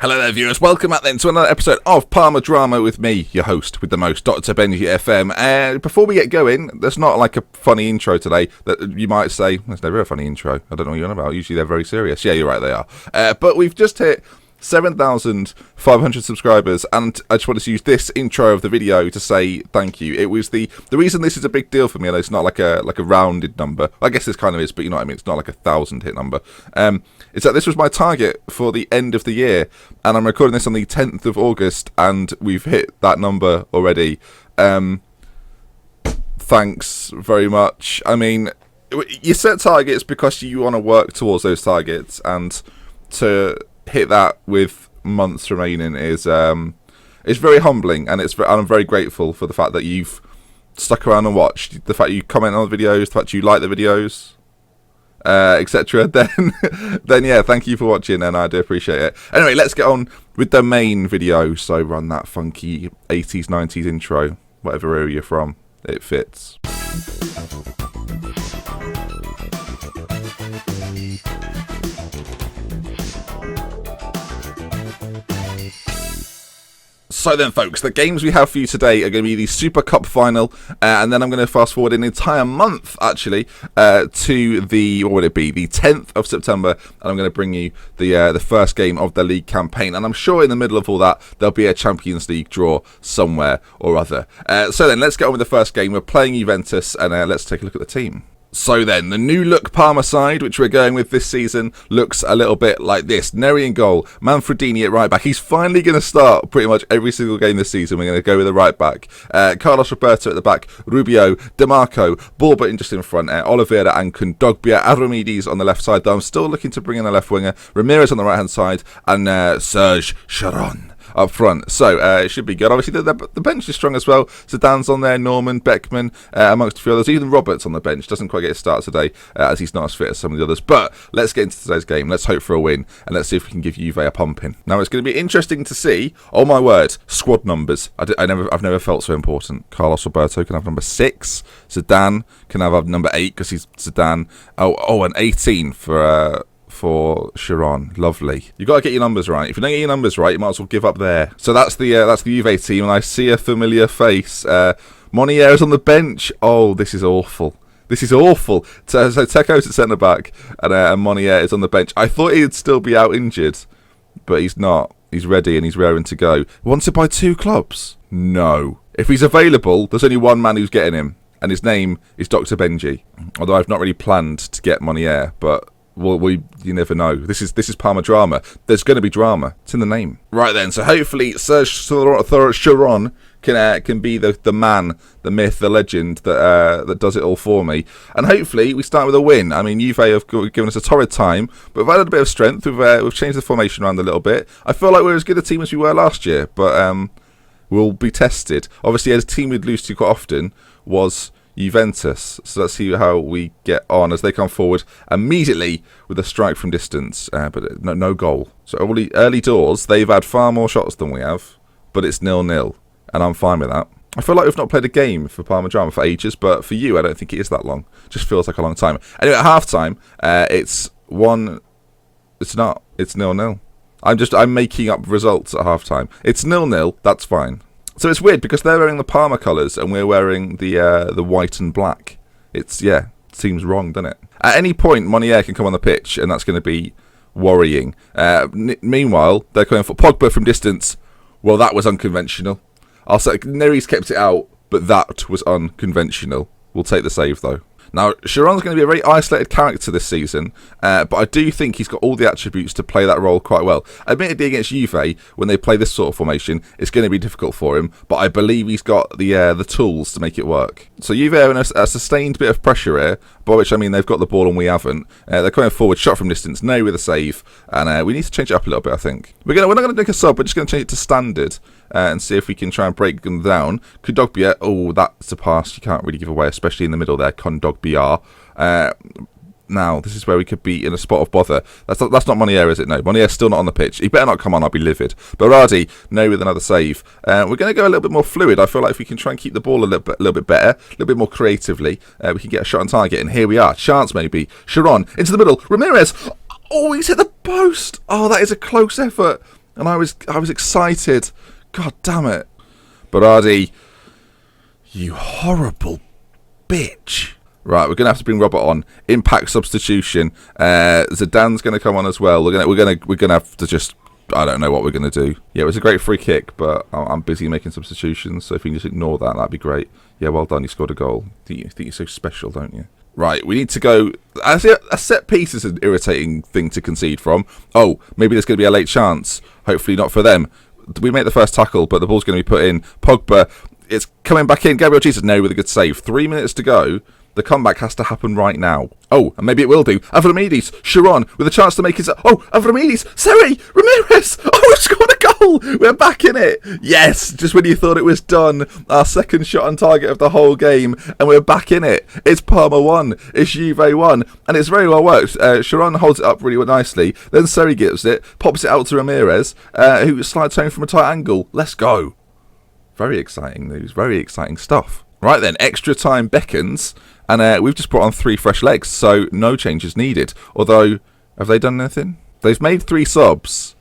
Hello there, viewers. Welcome back then to another episode of Parma Drama with me, your host with the most, Dr. Benji FM. Before we get going, there's not like a funny intro today that you might say, there's never a funny intro. I don't know what you're on about. Usually they're very serious. Yeah, you're right, they are. But we've just hit 7,500 subscribers, and I just wanted to use this intro of the video to say thank you. It was the reason this is a big deal for me, and it's not like a rounded number. I guess this kind of is, but you know what I mean. It's not like a 1,000 hit number. It's that this was my target for the end of the year, and I'm recording this on the 10th of August, and we've hit that number already. Thanks very much. I mean, you set targets because you want to work towards those targets, and to hit that with months remaining is it's very humbling, and I'm very grateful for the fact that you've stuck around and watched, the fact you comment on the videos, the fact you like the videos, etc. Then yeah, thank you for watching, and I do appreciate it. Anyway, let's get on with the main video. So run that funky 80s 90s intro, whatever area you're from, it fits. So then, folks, the games we have for you today are going to be the Super Cup final, and then I'm going to fast forward an entire month, actually, to the, what would it be, the 10th of September, and I'm going to bring you the first game of the league campaign, and I'm sure in the middle of all that, there'll be a Champions League draw somewhere or other. So then, let's get on with the first game. We're playing Juventus, and let's take a look at the team. So then, the new look Parma side, which we're going with this season, looks a little bit like this. NERY in goal, Manfredini at right back. He's finally going to start pretty much every single game this season. We're going to go with the right back. Carlos Roberto at the back, Rubio, DeMarco, Borba just in front, Oliveira and Kondogbia, Adromides on the left side, though I'm still looking to bring in a left winger, Ramirez on the right hand side, and Serge Sharon up front. So it should be good. Obviously the bench is strong as well. Zidane's on there, Norman, Beckman, amongst a few others. Even Roberts on the bench doesn't quite get a start today, as he's not as fit as some of the others. But let's get into today's game. Let's hope for a win, and let's see if we can give Juve a pumping. Now it's going to be interesting to see. Oh my word, squad numbers. I've never felt so important. Carlos Roberto can have number 6. Zidane can have number 8 because he's Zidane. Oh, and 18 for Sharon. Lovely. You've got to get your numbers right. If you don't get your numbers right, you might as well give up there. So that's the Juve team, and I see a familiar face. Monier is on the bench. Oh, this is awful. This is awful. So Teko's at centre-back, and Monier is on the bench. I thought he'd still be out injured, but he's not. He's ready, and he's raring to go. Wanted by 2 clubs? No. If he's available, there's only one man who's getting him, and his name is Dr. Benji. Although I've not really planned to get Monier, but well, you never know. This is Parma Drama. There's going to be drama. It's in the name. Right then, so hopefully Serge Sharon can be the man, the myth, the legend that does it all for me. And hopefully we start with a win. I mean, Juve have given us a torrid time, but we've added a bit of strength. We've changed the formation around a little bit. I feel like we're as good a team as we were last year, but we'll be tested. Obviously, a team we'd lose to quite often was Juventus, so let's see how we get on as they come forward immediately with a strike from distance, but no goal. So early doors, they've had far more shots than we have, but it's 0-0, and I'm fine with that. I feel like we've not played a game for Parma Drama for ages, but for you, I don't think it is that long. It just feels like a long time. Anyway, at half-time, it's 0-0. I'm making up results at half-time. It's 0-0, that's fine. So it's weird because they're wearing the Parma colours and we're wearing the white and black. It seems wrong, doesn't it? At any point, Monier can come on the pitch, and that's going to be worrying. Meanwhile, they're coming for Pogba from distance. Well, that was unconventional. I'll say Nery's kept it out, but that was unconventional. We'll take the save though. Now, Sharon's going to be a very isolated character this season, but I do think he's got all the attributes to play that role quite well. Admittedly, against Juve, when they play this sort of formation, it's going to be difficult for him, but I believe he's got the tools to make it work. So Juve are in a sustained bit of pressure here, by which I mean they've got the ball and we haven't. They're coming forward, shot from distance, no with a save, and we need to change it up a little bit, I think. We're not going to make a sub, we're just going to change it to standard, and see if we can try and break them down. Kondogbia, oh, that's a pass you can't really give away, especially in the middle there, Kondogbia. Now, this is where we could be in a spot of bother. That's not Monier, is it? No, Monier's still not on the pitch. He better not come on, I'll be livid. Berardi, no with another save. We're going to go a little bit more fluid. I feel like if we can try and keep the ball a little bit better, a little bit more creatively, we can get a shot on target. And here we are. Chance maybe. Sharon, into the middle. Ramirez. Oh, he's hit the post. Oh, that is a close effort. and I was excited. God damn it. Berardi, you horrible bitch. Right, we're gonna have to bring Robert on. Impact substitution. Zidane's gonna come on as well. We're gonna have to just, I don't know what we're gonna do. Yeah, it was a great free kick, but I'm busy making substitutions, so if you can just ignore that, that'd be great. Yeah, well done. You scored a goal. You think you're so special, don't you? Right, we need to go. A set piece is an irritating thing to concede from. Oh, maybe there's going to be a late chance. Hopefully not for them. We make the first tackle, but the ball's going to be put in. Pogba, it's coming back in. Gabriel Jesus, no, with a good save. 3 minutes to go. The comeback has to happen right now. Oh, and maybe it will do. Avramidis, Sharon, with a chance to make his... Oh, Avramidis, Seri, Ramirez. Oh, we've scored a goal. We're back in it. Yes, just when you thought it was done. Our second shot on target of the whole game, and we're back in it. It's Parma 1. It's Juve 1. And it's very well worked. Sharon holds it up really nicely. Then Seri gets it, pops it out to Ramirez, who slides home from a tight angle. Let's go. Very exciting news. Very exciting stuff. Right then, extra time beckons. And we've just brought on 3 fresh legs, so no changes needed. Although, have they done anything? They've made 3 subs,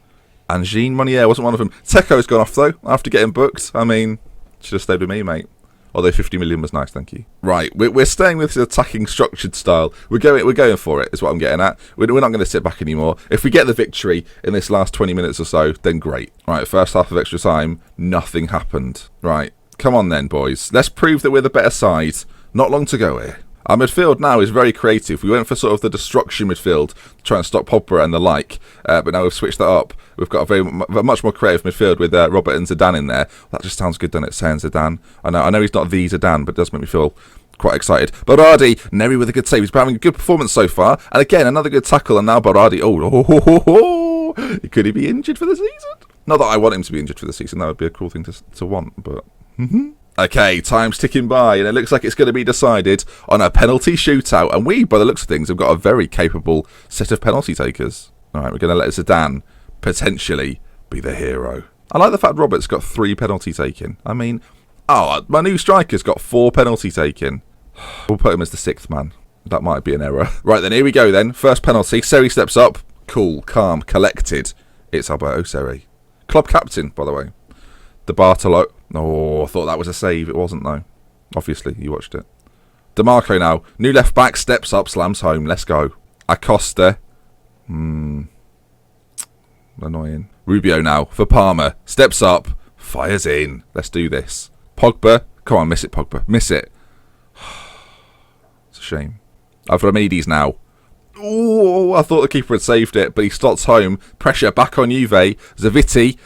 and Jean Monnier wasn't one of them. Teko's gone off, though, after getting booked. I mean, should have stayed with me, mate. Although 50 million was nice, thank you. Right, we're staying with the attacking structured style. We're going for it, is what I'm getting at. We're not going to sit back anymore. If we get the victory in this last 20 minutes or so, then great. Right, first half of extra time, nothing happened. Right, come on then, boys. Let's prove that we're the better side. Not long to go here. Our midfield now is very creative. We went for sort of the destruction midfield to try and stop Pogba and the like, but now we've switched that up. We've got a much more creative midfield with Robert and Zidane in there. That just sounds good, doesn't it, saying Zidane? I know he's not the Zidane, but it does make me feel quite excited. Berardi, NERY with a good save. He's having a good performance so far. And again, another good tackle, and now Berardi. Could he be injured for the season? Not that I want him to be injured for the season. That would be a cool thing to want, but... Okay, time's ticking by, and it looks like it's going to be decided on a penalty shootout. And we, by the looks of things, have got a very capable set of penalty takers. All right, we're going to let Zidane potentially be the hero. I like the fact Robert's got 3 penalty taken. I mean, my new striker's got 4 penalty taken. We'll put him as the 6th man. That might be an error. Right then, here we go then. First penalty. Seri steps up. Cool, calm, collected. It's Alberto Seri. Club captain, by the way. De Bartolo. Oh, I thought that was a save. It wasn't, though. Obviously, you watched it. DeMarco now. New left back, steps up, slams home. Let's go. Acosta. Annoying. Rubio now for Parma. Steps up, fires in. Let's do this. Pogba. Come on, miss it, Pogba. Miss it. It's a shame. Avramidis now. Oh, I thought the keeper had saved it, but he slots home. Pressure back on Juve. Zaviti.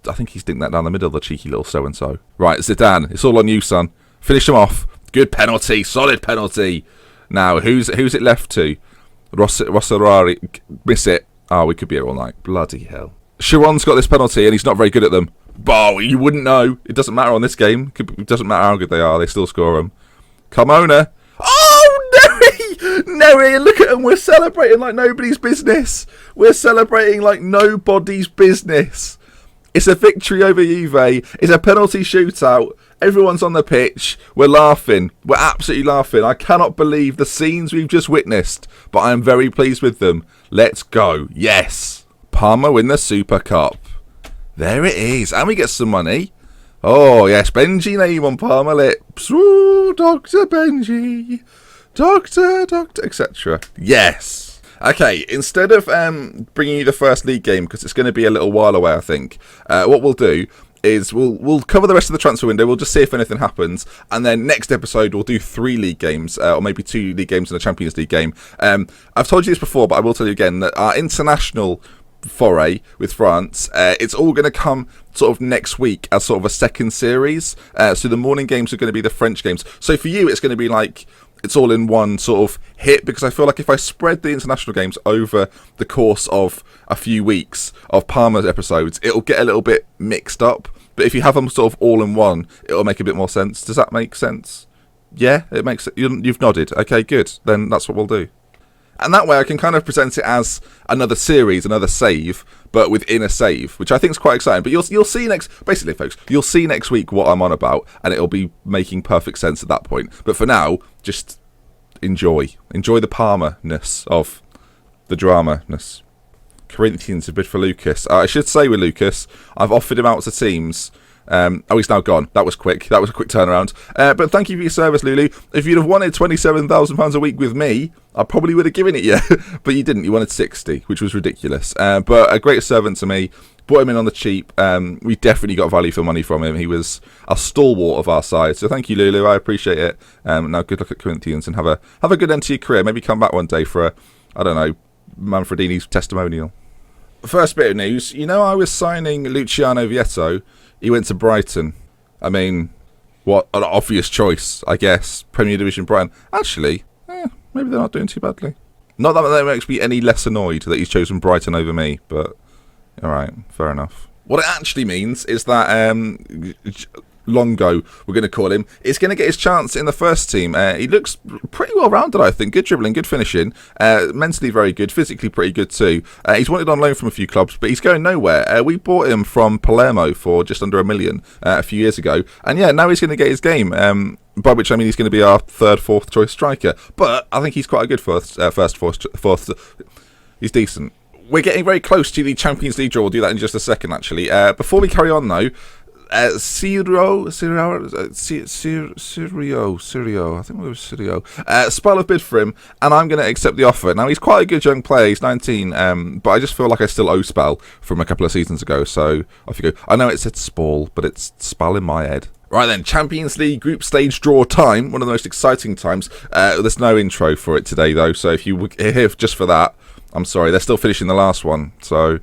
I think he's dinked that down the middle, the cheeky little so-and-so. Right, Zidane, it's all on you, son. Finish him off. Good penalty, solid penalty. Now, who's it left to? Rossarari, miss it. Oh, we could be here all night. Bloody hell. Sharon's got this penalty, and he's not very good at them. You wouldn't know. It doesn't matter on this game. It doesn't matter how good they are. They still score them. Carmona. Oh, NERY, look at them. We're celebrating like nobody's business. We're celebrating like nobody's business. It's a victory over Juve. It's a penalty shootout. Everyone's on the pitch. We're laughing. We're absolutely laughing. I cannot believe the scenes we've just witnessed, but I am very pleased with them. Let's go. Yes. Parma win the Super Cup. There it is. And we get some money. Oh, yes. Benji name on Parma lips. Ooh, Dr. Benji. Doctor, etc. Yes. Okay, instead of bringing you the first league game, because it's going to be a little while away, I think, what we'll do is we'll cover the rest of the transfer window. We'll just see if anything happens, and then next episode we'll do 3 league games, or maybe 2 league games and a Champions League game. I've told you this before, but I will tell you again that our international foray with France, it's all going to come sort of next week as sort of a second series. So the morning games are going to be the French games. So for you, it's going to be like it's all in one sort of hit, because I feel like if I spread the international games over the course of a few weeks of Parma's episodes, it'll get a little bit mixed up. But if you have them sort of all in one, it'll make a bit more sense. Does that make sense? Yeah, it makes it. You've nodded. Okay, good. Then that's what we'll do. And that way I can kind of present it as another series, another save, but within a save, which I think is quite exciting. But you'll see basically, folks, you'll see next week what I'm on about, and it'll be making perfect sense at that point. But for now, just enjoy the Parma-ness of the drama-ness. Corinthians a bid for Lucas. I should say with Lucas, I've offered him out to teams. He's now gone. That was quick. That was a quick turnaround. But thank you for your service, Lulu. If you'd have wanted £27,000 a week with me, I probably would have given it you. But you didn't. You wanted 60, which was ridiculous. But a great servant to me. Brought him in on the cheap. We definitely got value for money from him. He was a stalwart of our side. So thank you, Lulu. I appreciate it. Now good luck at Corinthians and have a good end to your career. Maybe come back one day for I don't know, Manfredini's testimonial. First bit of news. You know, I was signing Luciano Vietto. He went to Brighton. I mean, what an obvious choice, I guess. Premier Division Brighton. Actually, maybe they're not doing too badly. Not that that makes me any less annoyed that he's chosen Brighton over me, but all right, fair enough. What it actually means is that Longo, we're going to call him, is going to get his chance in the first team. He looks pretty well rounded, I think. Good dribbling, good finishing, mentally very good, physically pretty good too. He's wanted on loan from a few clubs, but he's going nowhere. We bought him from Palermo for just under $1 million a few years ago, and yeah, now he's going to get his game. By which I mean he's going to be our third, fourth choice striker. But I think he's quite a good fourth. He's decent. We're getting very close to the Champions League draw. We'll do that in just a second, actually. Before we carry on, though, Sirio, I think it was Sirio. Spell a bid for him, and I'm going to accept the offer. Now, he's quite a good young player. He's 19, but I just feel like I still owe Spell from a couple of seasons ago, so off you go. I know it said Spall, but it's Spell in my head. Right then, Champions League group stage draw time, one of the most exciting times. There's no intro for it today, though, so if you were here just for that, I'm sorry. They're still finishing the last one, so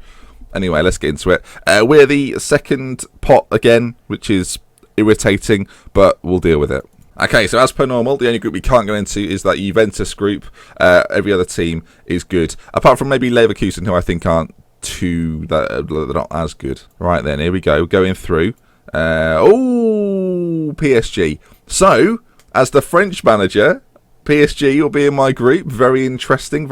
anyway, let's get into it. We're the second pot again, which is irritating, but we'll deal with it. Okay, so as per normal, the only group we can't go into is that Juventus group. Every other team is good, apart from maybe Leverkusen, who I think aren't they're not as good. Right then, here we go, going through. PSG. So, as the French manager, PSG will be in my group. Very interesting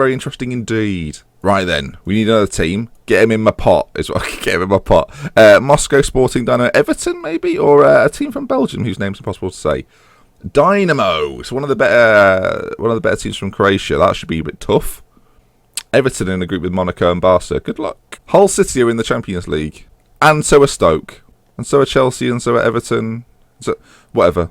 indeed. Right then, we need another team. Get him in my pot, is what I can get him in my pot. Moscow Sporting Dynamo, Everton maybe, or a team from Belgium whose name's impossible to say. Dynamo. It's one of the better teams from Croatia. That should be a bit tough. Everton in a group with Monaco and Barca. Good luck. Hull City are in the Champions League, and so are Stoke, and so are Chelsea, and so are Everton. So whatever.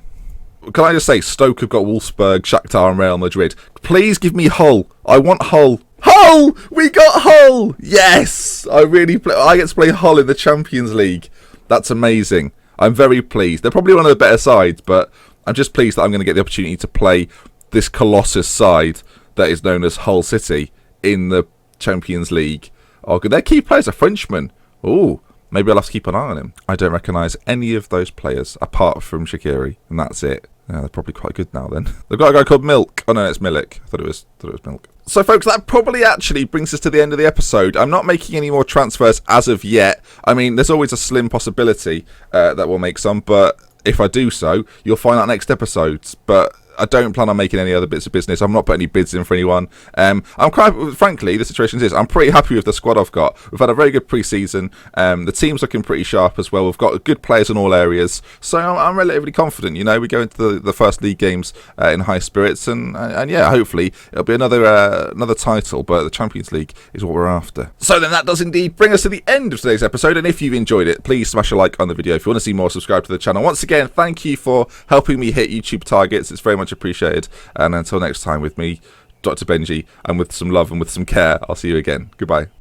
Can I just say, Stoke have got Wolfsburg, Shakhtar and Real Madrid. Please give me Hull. I want Hull. Hull! We got Hull! Yes! I get to play Hull in the Champions League. That's amazing. I'm very pleased. They're probably one of the better sides, but I'm just pleased that I'm going to get the opportunity to play this Colossus side that is known as Hull City in the Champions League. Oh, good. Their key player's a Frenchman. Ooh. Maybe I'll have to keep an eye on him. I don't recognise any of those players apart from Shaqiri, and that's it. Yeah, they're probably quite good now then. They've got a guy called Milk. Oh no, it's Milik. I thought it was Milk. So folks, that probably actually brings us to the end of the episode. I'm not making any more transfers as of yet. I mean, there's always a slim possibility that we'll make some, but if I do so, you'll find out next episodes. But I don't plan on making any other bits of business. I'm not putting any bids in for anyone. I'm quite, frankly, the situation is I'm pretty happy with the squad I've got. We've had a very good pre-season. The team's looking pretty sharp as well. We've got good players in all areas, so I'm relatively confident. You know, we go into the first league games in high spirits, and yeah, hopefully it'll be another title. But the Champions League is what we're after. So then, that does indeed bring us to the end of today's episode. And if you've enjoyed it, please smash a like on the video. If you want to see more, subscribe to the channel. Once again, thank you for helping me hit YouTube targets. It's very much appreciated. And until next time, with me, Dr. Benji, and with some love and with some care, I'll see you again. Goodbye.